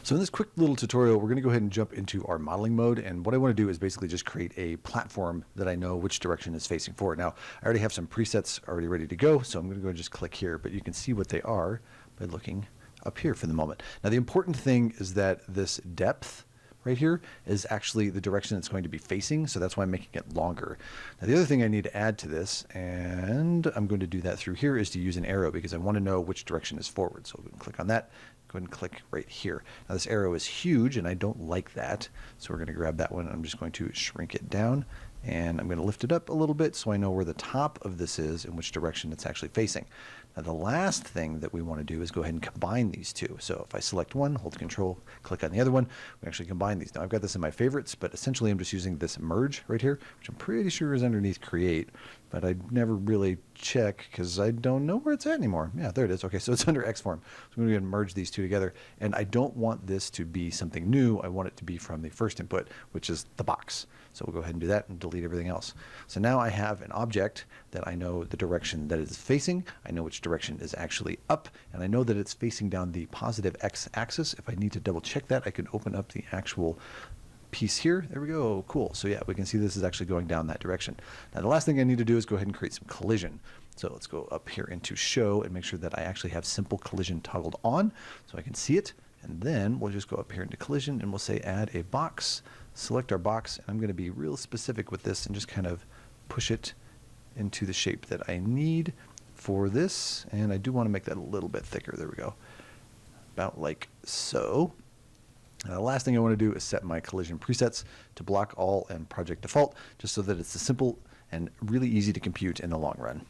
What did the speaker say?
So in this quick little tutorial, we're going to go ahead and jump into our modeling mode. And what I want to do is basically just create a platform that I know which direction is facing forward. Now, I already have some presets already ready to go, so I'm going to go and just click here, but you can see what they are by looking up here for the moment. Now, the important thing is that this depth right here is actually the direction it's going to be facing, so that's why I'm making it longer. Now, the other thing I need to add to this, and I'm going to do that through here, is to use an arrow because I want to know which direction is forward. So I'm going to click on that. Go ahead and click right here. Now this arrow is huge and I don't like that, so we're going to grab that one. I'm just going to shrink it down and I'm going to lift it up a little bit so I know where the top of this is and which direction it's actually facing. Now the last thing that we want to do is go ahead and combine these two. So if I select one, hold Control, click on the other one, we actually combine these. Now I've got this in my favorites, but essentially I'm just using this merge right here, which I'm pretty sure is underneath create, but I never really check because I don't know where it's at anymore. Yeah, there it is. Okay, so it's under X form. So I'm going to go ahead and merge these two together, and I don't want this to be something new. I want it to be from the first input, which is the box. So we'll go ahead and do that and delete everything else. So now I have an object that I know the direction that it's facing. I know which direction is actually up, and I know that it's facing down the positive X axis. If I need to double check that, I can open up the actual piece here. There we go. Cool. So yeah, we can see this is actually going down that direction. Now the last thing I need to do is go ahead and create some collision. So let's go up here into show and make sure that I actually have simple collision toggled on so I can see it. And then we'll just go up here into collision and we'll say add a box, select our box, and I'm going to be real specific with this and just kind of push it into the shape that I need for this. And I do want to make that a little bit thicker. There we go. About like so. The last thing I want to do is set my collision presets to block all and project default, just so that it's simple and really easy to compute in the long run.